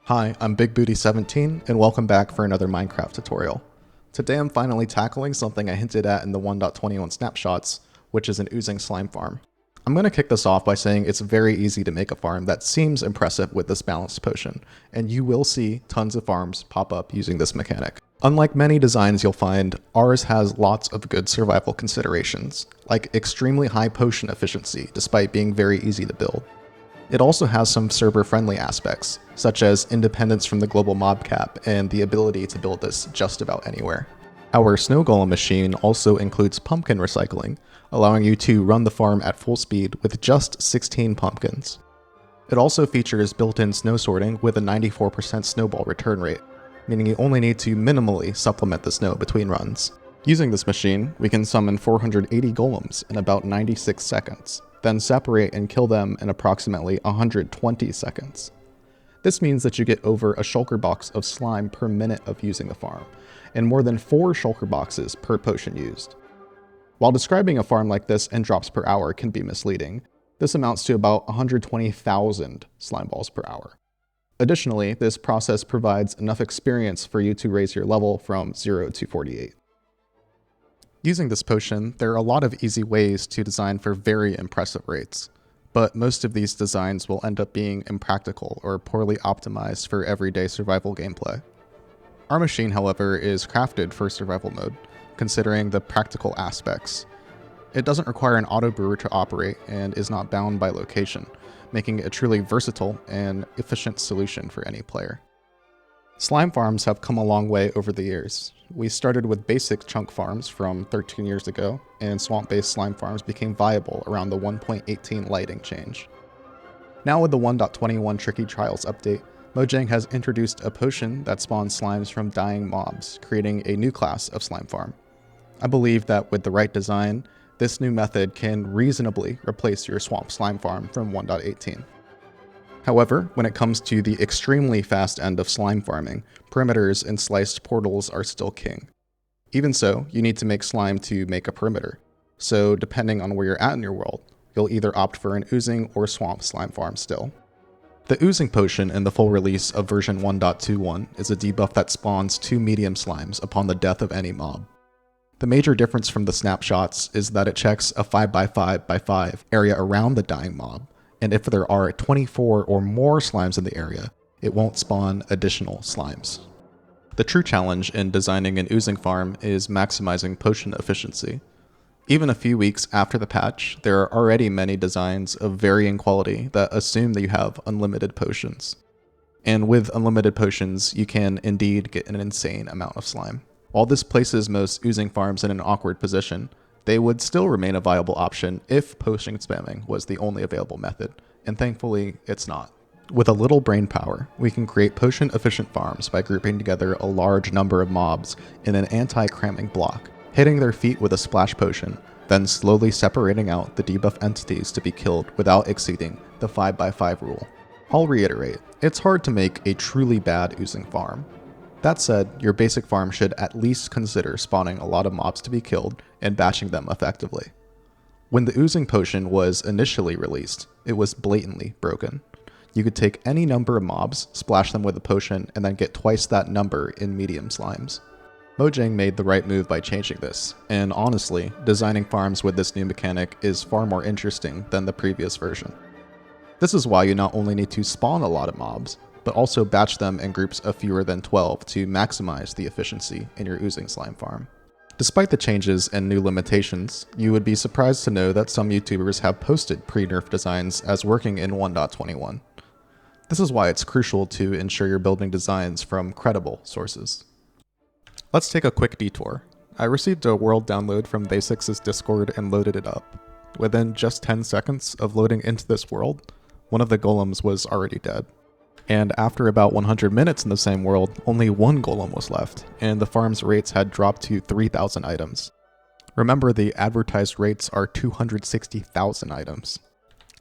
Hi, I'm BigBooty17 and welcome back for another Minecraft tutorial. Today I'm finally tackling something I hinted at in the 1.21 snapshots, which is an oozing slime farm. I'm going to kick this off by saying it's very easy to make a farm that seems impressive with this balanced potion, and you will see tons of farms pop up using this mechanic. Unlike many designs you'll find, ours has lots of good survival considerations, like extremely high potion efficiency despite being very easy to build. It also has some server-friendly aspects, such as independence from the global mob cap and the ability to build this just about anywhere. Our snow golem machine also includes pumpkin recycling, allowing you to run the farm at full speed with just 16 pumpkins. It also features built-in snow sorting with a 94% snowball return rate, meaning you only need to minimally supplement the snow between runs. Using this machine, we can summon 480 golems in about 96 seconds. Then separate and kill them in approximately 120 seconds. This means that you get over a Shulkerbox of slime per minute of using the farm, and more than 4 Shulkerboxes per potion used. While describing a farm like this in drops per hour can be misleading, this amounts to about 120,000 slime balls per hour. Additionally, this process provides enough experience for you to raise your level from 0 to 48. Using this potion, there are a lot of easy ways to design for very impressive rates, but most of these designs will end up being impractical or poorly optimized for everyday survival gameplay. Our machine, however, is crafted for survival mode, considering the practical aspects. It doesn't require an auto brewer to operate and is not bound by location, making it a truly versatile and efficient solution for any player. Slime farms have come a long way over the years. We started with basic chunk farms from 13 years ago, and swamp-based slime farms became viable around the 1.18 lighting change. Now with the 1.21 Tricky Trials update, Mojang has introduced a potion that spawns slimes from dying mobs, creating a new class of slime farm. I believe that with the right design, this new method can reasonably replace your swamp slime farm from 1.18. However, when it comes to the extremely fast end of slime farming, perimeters and sliced portals are still king. Even so, you need to make slime to make a perimeter, so depending on where you're at in your world, you'll either opt for an oozing or swamp slime farm still. The oozing potion in the full release of version 1.21 is a debuff that spawns 2 medium slimes upon the death of any mob. The major difference from the snapshots is that it checks a 5x5x5 area around the dying mob, and if there are 24 or more slimes in the area, it won't spawn additional slimes. The true challenge in designing an oozing farm is maximizing potion efficiency. Even a few weeks after the patch, there are already many designs of varying quality that assume that you have unlimited potions. And with unlimited potions, you can indeed get an insane amount of slime. While this places most oozing farms in an awkward position, they would still remain a viable option if potion spamming was the only available method, and thankfully it's not. With a little brain power, we can create potion-efficient farms by grouping together a large number of mobs in an anti-cramming block, hitting their feet with a splash potion, then slowly separating out the debuff entities to be killed without exceeding the 5x5 rule. I'll reiterate, it's hard to make a truly bad oozing farm. That said, your basic farm should at least consider spawning a lot of mobs to be killed and batching them effectively. When the oozing potion was initially released, it was blatantly broken. You could take any number of mobs, splash them with a potion, and then get twice that number in medium slimes. Mojang made the right move by changing this, and honestly, designing farms with this new mechanic is far more interesting than the previous version. This is why you not only need to spawn a lot of mobs, but also batch them in groups of fewer than 12 to maximize the efficiency in your oozing slime farm. Despite the changes and new limitations, you would be surprised to know that some YouTubers have posted pre-nerf designs as working in 1.21. This is why it's crucial to ensure you're building designs from credible sources. Let's take a quick detour. I received a world download from Basics' Discord and loaded it up. Within just 10 seconds of loading into this world, one of the golems was already dead. And after about 100 minutes in the same world, only 1 golem was left, and the farm's rates had dropped to 3,000 items. Remember, the advertised rates are 260,000 items.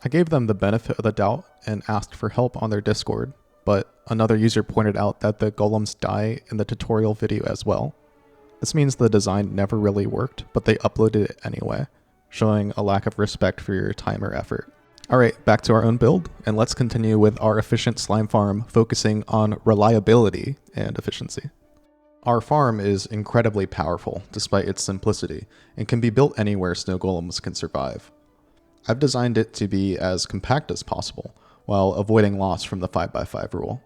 I gave them the benefit of the doubt and asked for help on their Discord, but another user pointed out that the golems die in the tutorial video as well. This means the design never really worked, but they uploaded it anyway, showing a lack of respect for your time or effort. Alright, back to our own build, and let's continue with our efficient slime farm focusing on reliability and efficiency. Our farm is incredibly powerful despite its simplicity, and can be built anywhere snow golems can survive. I've designed it to be as compact as possible, while avoiding loss from the 5x5 rule.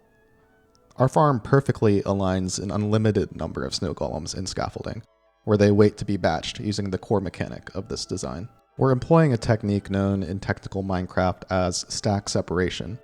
Our farm perfectly aligns an unlimited number of snow golems in scaffolding, where they wait to be batched using the core mechanic of this design. We're employing a technique known in technical Minecraft as stack separation.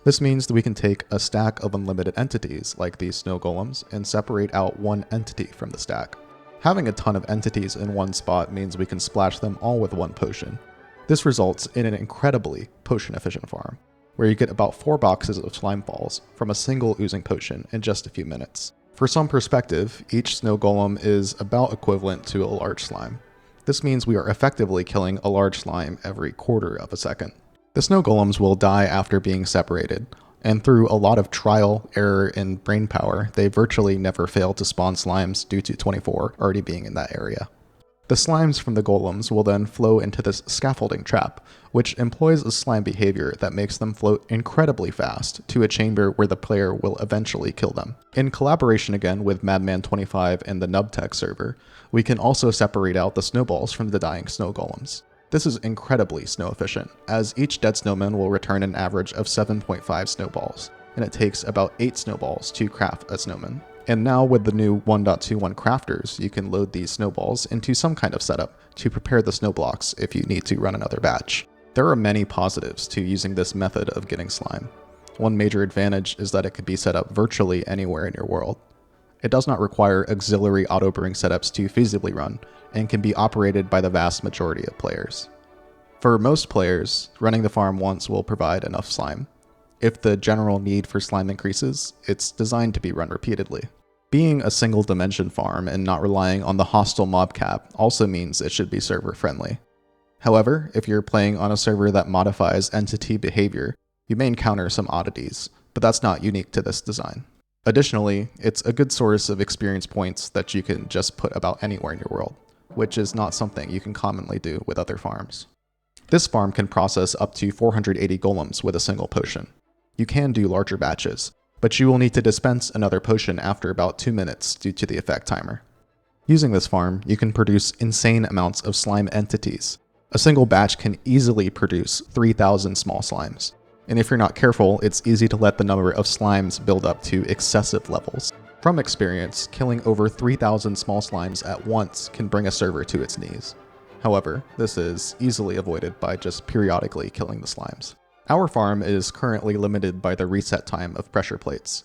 This means that we can take a stack of unlimited entities, like these snow golems, and separate out one entity from the stack. Having a ton of entities in one spot means we can splash them all with one potion. This results in an incredibly potion-efficient farm, where you get about 4 boxes of slime balls from a single oozing potion in just a few minutes. For some perspective, each snow golem is about equivalent to a large slime. This means we are effectively killing a large slime every quarter of a second. The snow golems will die after being separated, and through a lot of trial, error, and brain power, they virtually never fail to spawn slimes due to 24 already being in that area. The slimes from the golems will then flow into this scaffolding trap, which employs a slime behavior that makes them float incredibly fast to a chamber where the player will eventually kill them. In collaboration again with Madman25 and the Nubtech server, we can also separate out the snowballs from the dying snow golems. This is incredibly snow efficient, as each dead snowman will return an average of 7.5 snowballs, and it takes about 8 snowballs to craft a snowman. And now with the new 1.21 crafters, you can load these snowballs into some kind of setup to prepare the snow blocks if you need to run another batch. There are many positives to using this method of getting slime. One major advantage is that it can be set up virtually anywhere in your world. It does not require auxiliary auto-brewing setups to feasibly run, and can be operated by the vast majority of players. For most players, running the farm once will provide enough slime. If the general need for slime increases, it's designed to be run repeatedly. Being a single dimension farm and not relying on the hostile mob cap also means it should be server friendly. However, if you're playing on a server that modifies entity behavior, you may encounter some oddities, but that's not unique to this design. Additionally, it's a good source of experience points that you can just put about anywhere in your world, which is not something you can commonly do with other farms. This farm can process up to 480 golems with a single potion. You can do larger batches, but you will need to dispense another potion after about 2 minutes due to the effect timer. Using this farm, you can produce insane amounts of slime entities. A single batch can easily produce 3,000 small slimes. And if you're not careful, it's easy to let the number of slimes build up to excessive levels. From experience, killing over 3,000 small slimes at once can bring a server to its knees. However, this is easily avoided by just periodically killing the slimes. Our farm is currently limited by the reset time of pressure plates.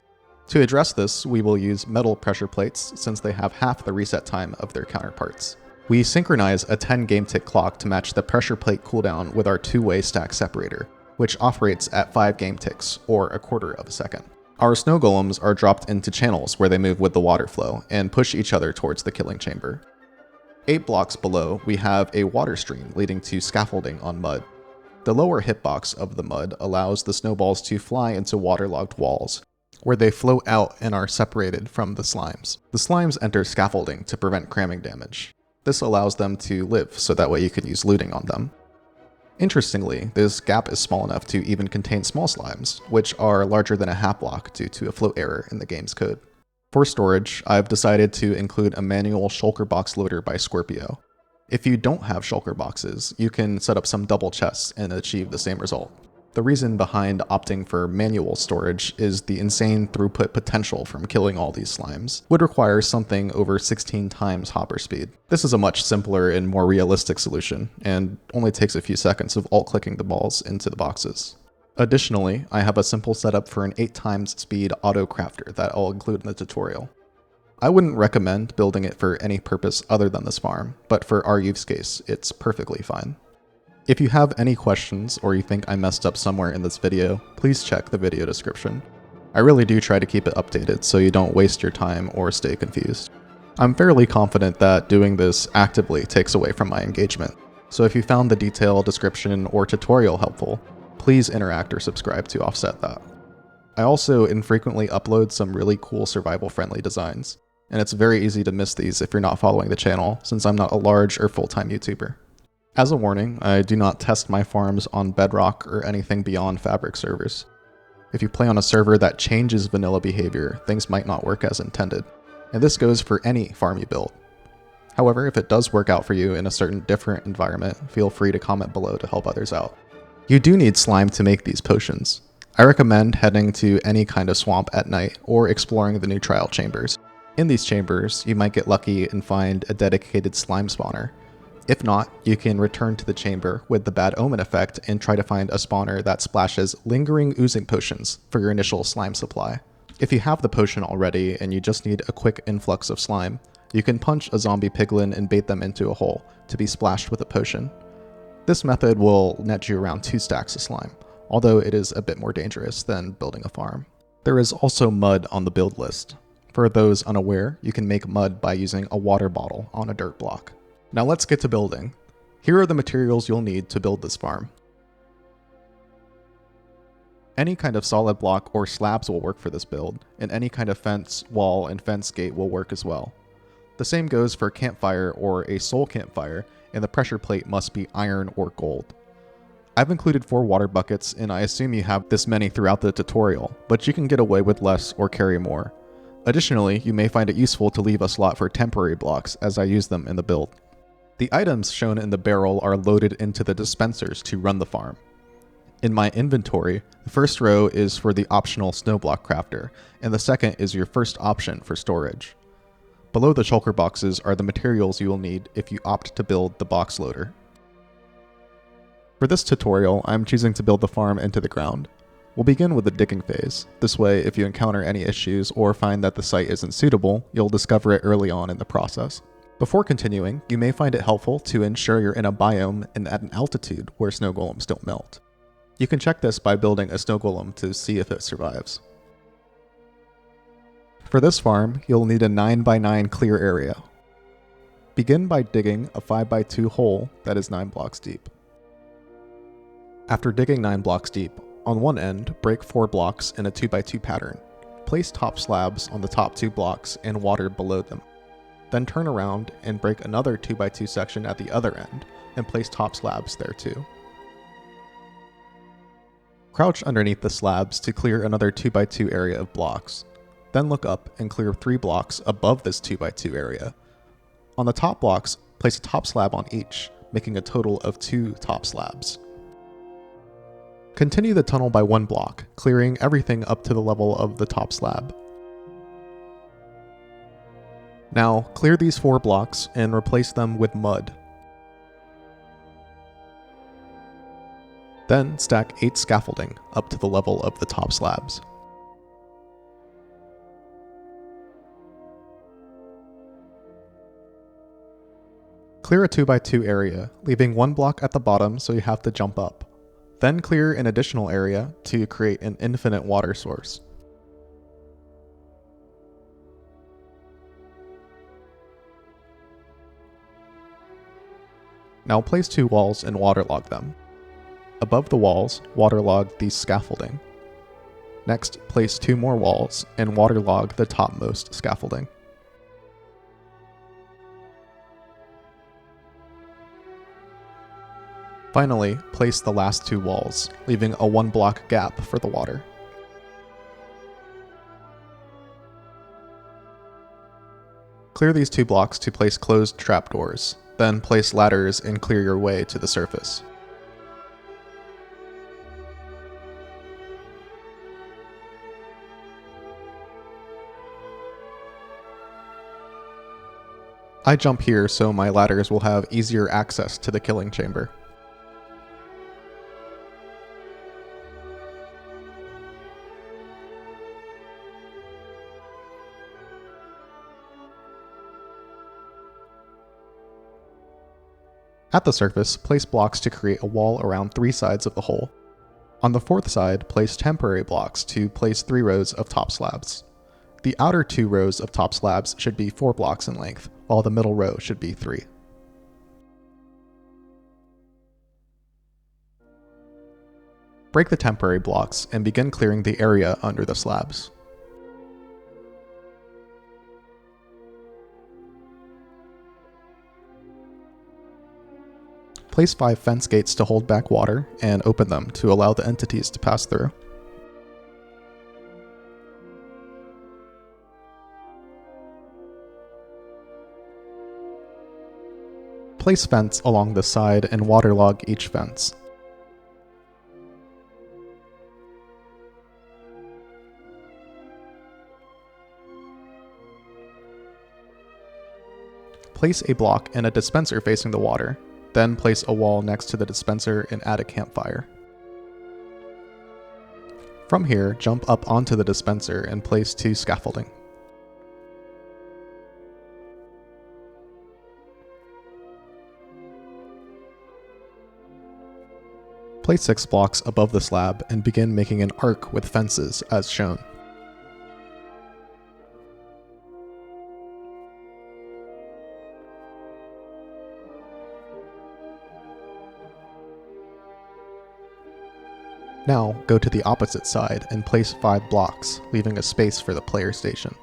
To address this, we will use metal pressure plates since they have half the reset time of their counterparts. We synchronize a 10 game tick clock to match the pressure plate cooldown with our two-way stack separator, which operates at 5 game ticks, or a quarter of a second. Our snow golems are dropped into channels where they move with the water flow and push each other towards the killing chamber. 8 blocks below, we have a water stream leading to scaffolding on mud. The lower hitbox of the mud allows the snowballs to fly into waterlogged walls, where they float out and are separated from the slimes. The slimes enter scaffolding to prevent cramming damage. This allows them to live, so that way you can use looting on them. Interestingly, this gap is small enough to even contain small slimes, which are larger than a half block due to a float error in the game's code. For storage, I've decided to include a manual Shulkerbox loader by Scorpio. If you don't have Shulkerboxes, you can set up some double chests and achieve the same result. The reason behind opting for manual storage is the insane throughput potential from killing all these slimes would require something over 16 times hopper speed. This is a much simpler and more realistic solution, and only takes a few seconds of alt-clicking the balls into the boxes. Additionally, I have a simple setup for an 8 times speed Autocrafter that I'll include in the tutorial. I wouldn't recommend building it for any purpose other than this farm, but for our use case, it's perfectly fine. If you have any questions or you think I messed up somewhere in this video, please check the video description. I really do try to keep it updated so you don't waste your time or stay confused. I'm fairly confident that doing this actively takes away from my engagement, so if you found the detail, description, or tutorial helpful, please interact or subscribe to offset that. I also infrequently upload some really cool survival-friendly designs, and it's very easy to miss these if you're not following the channel, since I'm not a large or full-time YouTuber. As a warning, I do not test my farms on Bedrock or anything beyond Fabric servers. If you play on a server that changes vanilla behavior, things might not work as intended, and this goes for any farm you build. However, if it does work out for you in a certain different environment, feel free to comment below to help others out. You do need slime to make these potions. I recommend heading to any kind of swamp at night or exploring the new trial chambers. In these chambers, you might get lucky and find a dedicated slime spawner. If not, you can return to the chamber with the bad omen effect and try to find a spawner that splashes lingering oozing potions for your initial slime supply. If you have the potion already and you just need a quick influx of slime, you can punch a zombie piglin and bait them into a hole to be splashed with a potion. This method will net you around 2 stacks of slime, although it is a bit more dangerous than building a farm. There is also mud on the build list. For those unaware, you can make mud by using a water bottle on a dirt block. Now let's get to building. Here are the materials you'll need to build this farm. Any kind of solid block or slabs will work for this build, and any kind of fence, wall, and fence gate will work as well. The same goes for campfire or a soul campfire, and the pressure plate must be iron or gold. I've included 4 water buckets, and I assume you have this many throughout the tutorial, but you can get away with less or carry more. Additionally, you may find it useful to leave a slot for temporary blocks, as I use them in the build. The items shown in the barrel are loaded into the dispensers to run the farm. In my inventory, the first row is for the optional snowblock crafter, and the second is your first option for storage. Below the shulker boxes are the materials you will need if you opt to build the box loader. For this tutorial, I'm choosing to build the farm into the ground. We'll begin with the digging phase. This way, if you encounter any issues or find that the site isn't suitable, you'll discover it early on in the process. Before continuing, you may find it helpful to ensure you're in a biome and at an altitude where snow golems don't melt. You can check this by building a snow golem to see if it survives. For this farm, you'll need a 9x9 clear area. Begin by digging a 5x2 hole that is 9 blocks deep. After digging 9 blocks deep, on one end, break 4 blocks in a 2x2 pattern. Place top slabs on the top 2 blocks and water below them. Then turn around and break another 2x2 section at the other end and place top slabs there too. Crouch underneath the slabs to clear another 2x2 area of blocks. Then look up and clear 3 blocks above this 2x2 area. On the top blocks, place a top slab on each, making a total of 2 top slabs. Continue the tunnel by 1 block, clearing everything up to the level of the top slab. Now, clear these 4 blocks and replace them with mud. Then stack 8 scaffolding up to the level of the top slabs. Clear a 2x2 area, leaving 1 block at the bottom so you have to jump up. Then clear an additional area to create an infinite water source. Now place 2 walls and waterlog them. Above the walls, waterlog the scaffolding. Next, place 2 more walls and waterlog the topmost scaffolding. Finally, place the last 2 walls, leaving a 1 block gap for the water. Clear these 2 blocks to place closed trapdoors, then place ladders and clear your way to the surface. I jump here so my ladders will have easier access to the killing chamber. At the surface, place blocks to create a wall around 3 sides of the hole. On the 4th side, place temporary blocks to place 3 rows of top slabs. The outer 2 rows of top slabs should be 4 blocks in length, while the middle row should be 3. Break the temporary blocks and begin clearing the area under the slabs. Place 5 fence gates to hold back water, and open them to allow the entities to pass through. Place fence along the side and waterlog each fence. Place a block and a dispenser facing the water, then place a wall next to the dispenser and add a campfire. From here, jump up onto the dispenser and place 2 scaffolding. Place 6 blocks above the slab and begin making an arc with fences as shown. Now, go to the opposite side and place 5 blocks, leaving a space for the player station.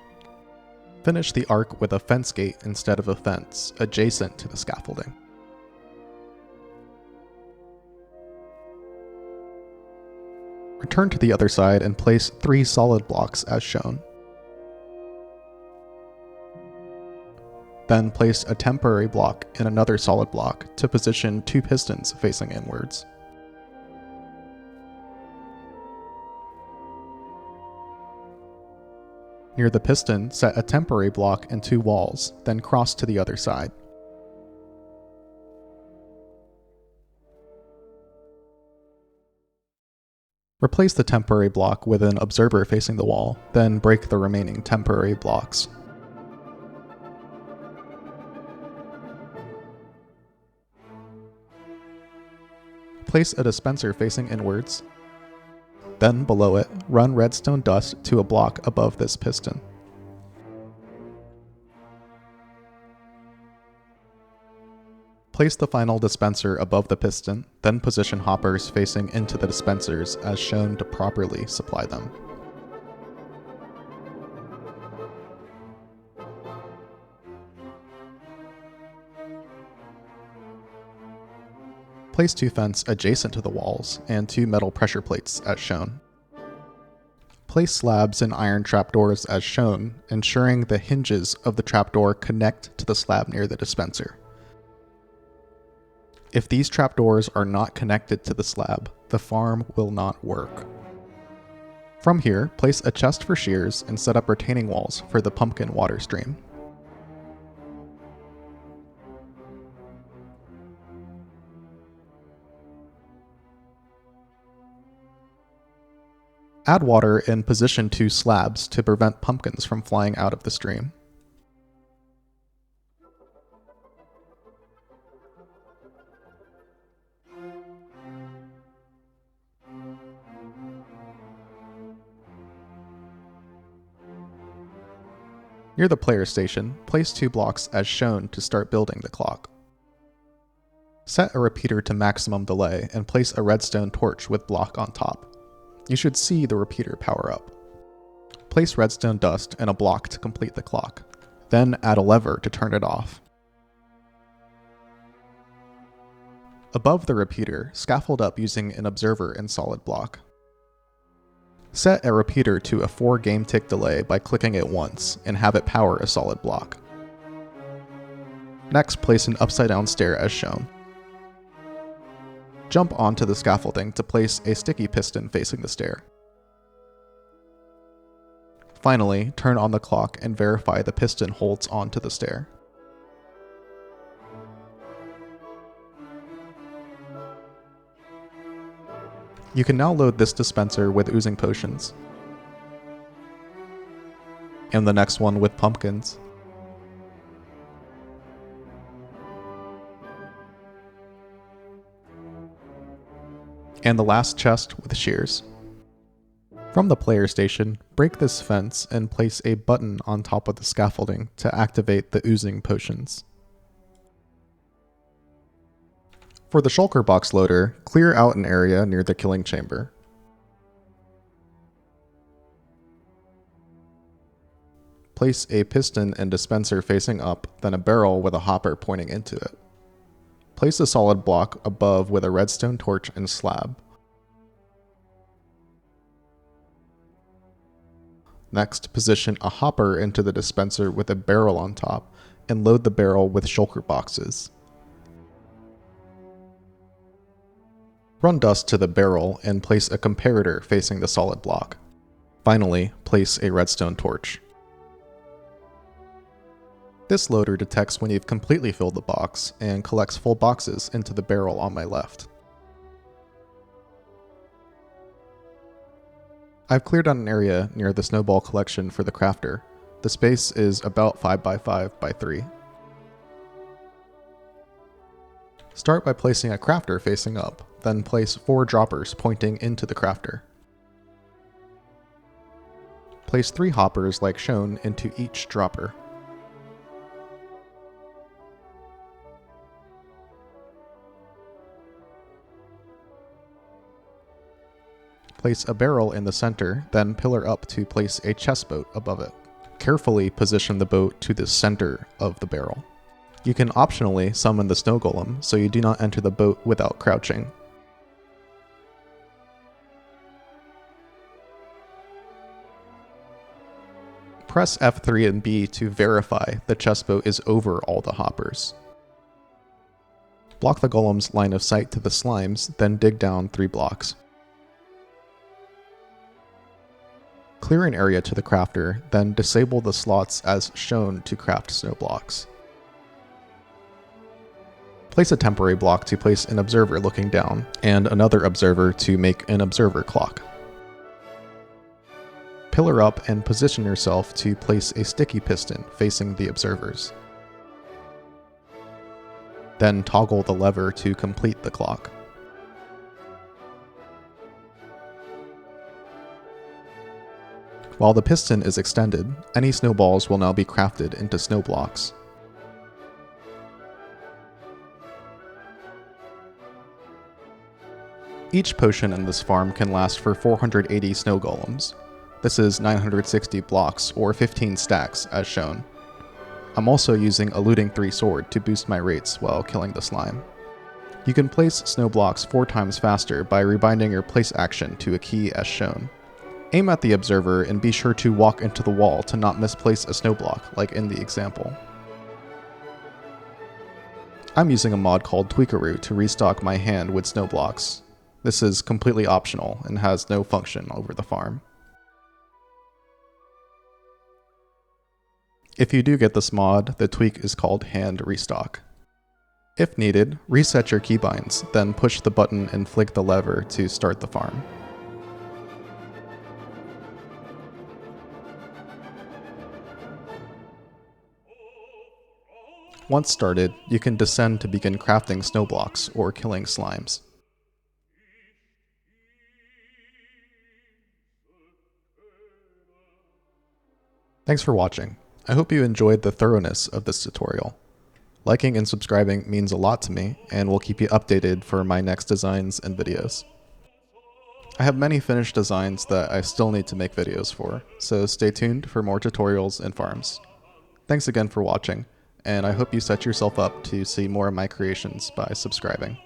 Finish the arc with a fence gate instead of a fence, adjacent to the scaffolding. Return to the other side and place 3 solid blocks as shown. Then place a temporary block and another solid block to position 2 pistons facing inwards. Near the piston, set a temporary block and 2 walls, then cross to the other side. Replace the temporary block with an observer facing the wall, then break the remaining temporary blocks. Place a dispenser facing inwards. Then, below it, run redstone dust to a block above this piston. Place the final dispenser above the piston, then position hoppers facing into the dispensers as shown to properly supply them. Place 2 fence adjacent to the walls and 2 metal pressure plates as shown. Place slabs and iron trapdoors as shown, ensuring the hinges of the trapdoor connect to the slab near the dispenser. If these trapdoors are not connected to the slab, the farm will not work. From here, place a chest for shears and set up retaining walls for the pumpkin water stream. Add water and position 2 slabs to prevent pumpkins from flying out of the stream. Near the player station, place 2 blocks as shown to start building the clock. Set a repeater to maximum delay and place a redstone torch with block on top. You should see the repeater power up. Place redstone dust and a block to complete the clock. Then add a lever to turn it off. Above the repeater, scaffold up using an observer and solid block. Set a repeater to a 4 game tick delay by clicking it once, and have it power a solid block. Next, place an upside down stair as shown. Jump onto the scaffolding to place a sticky piston facing the stair. Finally, turn on the clock and verify the piston holds onto the stair. You can now load this dispenser with oozing potions, and the next one with pumpkins. And the last chest with shears. From the player station, break this fence and place a button on top of the scaffolding to activate the oozing potions. For the Shulkerbox loader, clear out an area near the killing chamber. Place a piston and dispenser facing up, then a barrel with a hopper pointing into it. Place a solid block above with a redstone torch and slab. Next, position a hopper into the dispenser with a barrel on top, and load the barrel with shulker boxes. Run dust to the barrel and place a comparator facing the solid block. Finally, place a redstone torch. This loader detects when you've completely filled the box and collects full boxes into the barrel on my left. I've cleared out an area near the snowball collection for the crafter. The space is about 5x5x3. Start by placing a crafter facing up, then place 4 droppers pointing into the crafter. Place 3 hoppers like shown into each dropper. Place a barrel in the center, then pillar up to place a chest boat above it. Carefully position the boat to the center of the barrel. You can optionally summon the snow golem, so you do not enter the boat without crouching. Press F3 and B to verify the chest boat is over all the hoppers. Block the golem's line of sight to the slimes, then dig down 3 blocks. Clear an area to the crafter, then disable the slots as shown to craft snow blocks. Place a temporary block to place an observer looking down, and another observer to make an observer clock. Pillar up and position yourself to place a sticky piston facing the observers. Then toggle the lever to complete the clock. While the piston is extended, any snowballs will now be crafted into snow blocks. Each potion in this farm can last for 480 snow golems. This is 960 blocks or 15 stacks as shown. I'm also using a looting 3 sword to boost my rates while killing the slime. You can place snow blocks 4 times faster by rebinding your place action to a key as shown. Aim at the observer and be sure to walk into the wall to not misplace a snow block like in the example. I'm using a mod called Tweakaroo to restock my hand with snow blocks. This is completely optional and has no function over the farm. If you do get this mod, the tweak is called Hand Restock. If needed, reset your keybinds, then push the button and flick the lever to start the farm. Once started, you can descend to begin crafting snow blocks or killing slimes. Thanks for watching. I hope you enjoyed the thoroughness of this tutorial. Liking and subscribing means a lot to me, and will keep you updated for my next designs and videos. I have many finished designs that I still need to make videos for, so stay tuned for more tutorials and farms. Thanks again for watching, and I hope you set yourself up to see more of my creations by subscribing.